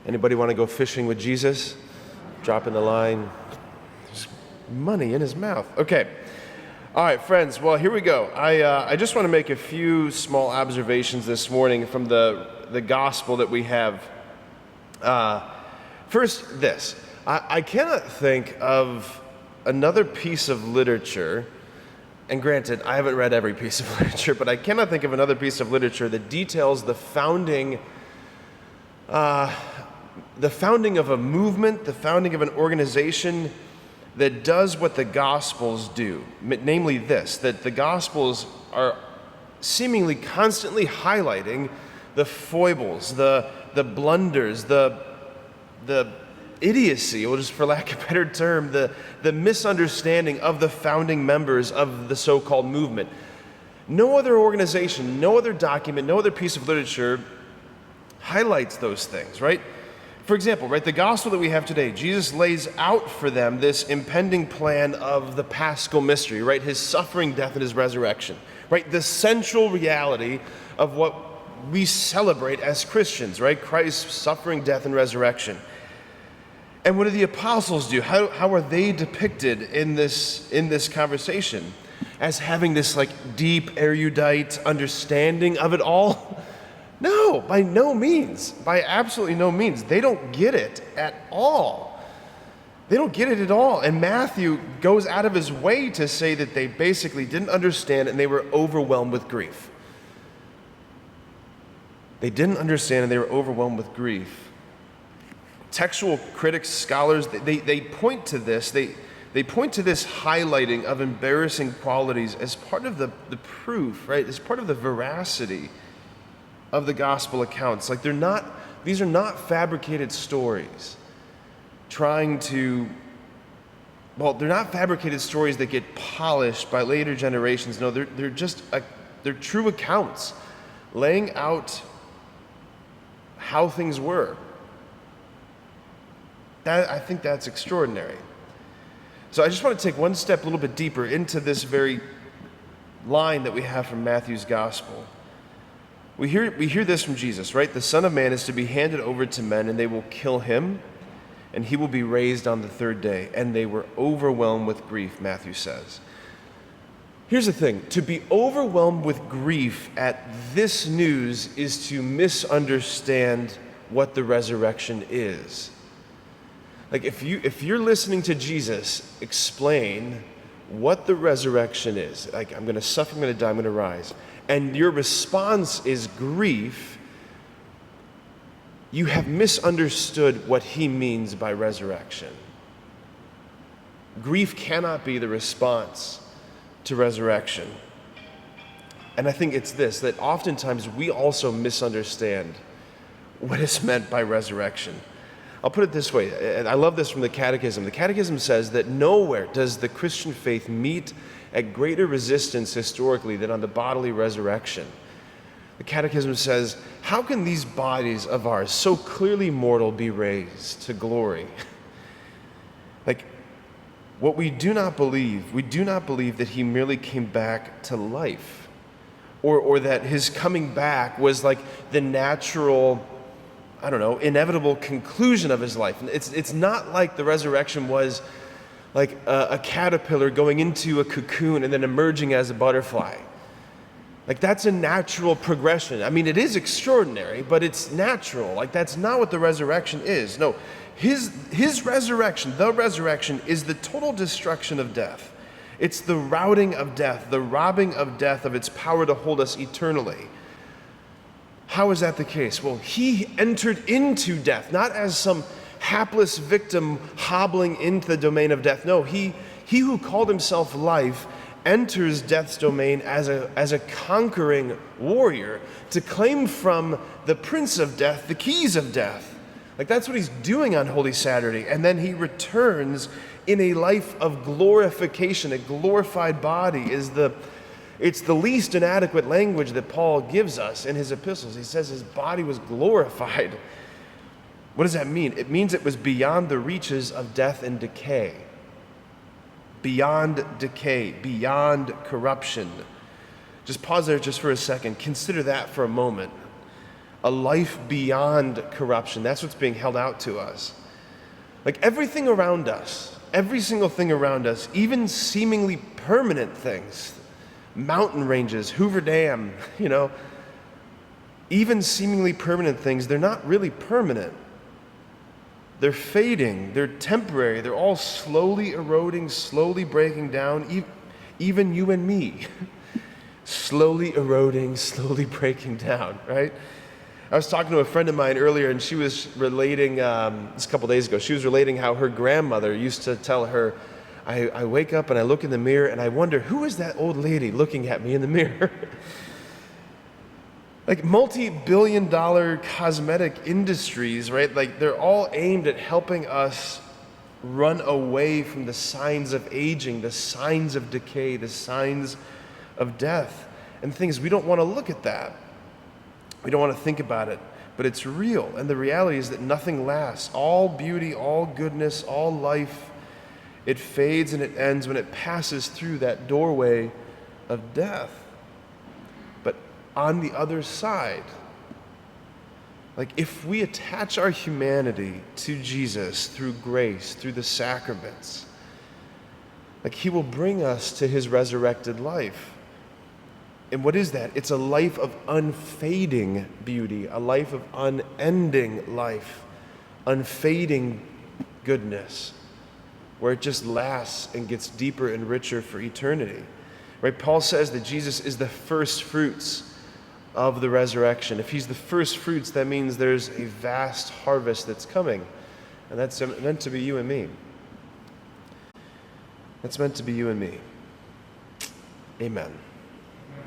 Anybody want to go fishing with Jesus? Dropping the line. There's money in his mouth. Okay. All right, friends. Well, here we go. I just want to make a few small observations this morning from the gospel that we have. First, this. I cannot think of another piece of literature, and granted, I haven't read every piece of literature, but I cannot think of another piece of literature that details the founding of a movement, the founding of an organization that does what the Gospels do. Namely this, that the Gospels are seemingly constantly highlighting the foibles, the blunders, the idiocy, or just for lack of a better term, the misunderstanding of the founding members of the so-called movement. No other organization, no other document, no other piece of literature highlights those things, right? For example, right, the gospel that we have today, Jesus lays out for them this impending plan of the Paschal mystery, right? His suffering, death, and his resurrection, right? The central reality of what we celebrate as Christians, right? Christ's suffering, death, and resurrection. And what do the apostles do? How are they depicted in this conversation? As having this like deep, erudite understanding of it all? No, by no means. By absolutely no means. They don't get it at all. They don't get it at all. And Matthew goes out of his way to say that they basically didn't understand and they were overwhelmed with grief. They didn't understand and they were overwhelmed with grief. Textual critics, scholars, they point to this. They point to this highlighting of embarrassing qualities as part of the proof, right? As part of the veracity of the gospel accounts. Like these are not fabricated stories they're not fabricated stories that get polished by later generations. No, they're true accounts laying out how things were. I think that's extraordinary. So I just want to take one step a little bit deeper into this very line that we have from Matthew's gospel. We hear this from Jesus, right? The Son of Man is to be handed over to men, and they will kill him, and he will be raised on the third day. And they were overwhelmed with grief, Matthew says. Here's the thing. To be overwhelmed with grief at this news is to misunderstand what the resurrection is. Like if you're listening to Jesus explain what the resurrection is, like I'm going to suffer, I'm going to die, I'm going to rise, and your response is grief, you have misunderstood what he means by resurrection. Grief cannot be the response to resurrection. And I think it's this, that oftentimes we also misunderstand what is meant by resurrection. I'll put it this way, and I love this from the Catechism. The Catechism says that nowhere does the Christian faith meet at greater resistance historically than on the bodily resurrection. The Catechism says, how can these bodies of ours, so clearly mortal, be raised to glory? Like, what we do not believe that he merely came back to life, or that his coming back was like the natural, inevitable conclusion of his life. It's not like the resurrection was like a caterpillar going into a cocoon and then emerging as a butterfly. Like that's a natural progression. I mean, it is extraordinary, but it's natural. Like that's not what the resurrection is. No, his resurrection, the resurrection, is the total destruction of death. It's the routing of death, the robbing of death of its power to hold us eternally. How is that the case? Well, he entered into death, not as some hapless victim hobbling into the domain of death. No, he who called himself life enters death's domain as a conquering warrior to claim from the prince of death the keys of death. Like that's what he's doing on Holy Saturday. And then he returns in a life of glorification. A glorified body it's the least inadequate language that Paul gives us in his epistles. He says his body was glorified. What does that mean? It means it was beyond the reaches of death and decay. Beyond decay, beyond corruption. Just pause there just for a second. Consider that for a moment. a life beyond corruption. That's what's being held out to us. Like everything around us, every single thing around us, even seemingly permanent things, mountain ranges, Hoover Dam, even seemingly permanent things, they're not really permanent. They're fading, they're temporary, they're all slowly eroding, slowly breaking down, even you and me. Slowly eroding, slowly breaking down, right? I was talking to a friend of mine earlier, and she was relating, this a couple days ago, she was relating how her grandmother used to tell her, I wake up and I look in the mirror and I wonder, who is that old lady looking at me in the mirror? Like multi-billion-dollar cosmetic industries, right? Like they're all aimed at helping us run away from the signs of aging, the signs of decay, the signs of death. And things, we don't want to look at that. We don't want to think about it, but it's real. And the reality is that nothing lasts. All beauty, all goodness, all life, it fades and it ends when it passes through that doorway of death. But on the other side, like if we attach our humanity to Jesus through grace, through the sacraments, like he will bring us to his resurrected life. And what is that? It's a life of unfading beauty, a life of unending life, unfading goodness, where it just lasts and gets deeper and richer for eternity. Right? Paul says that Jesus is the first fruits of the resurrection. If he's the first fruits, that means there's a vast harvest that's coming. And that's meant to be you and me. That's meant to be you and me. Amen.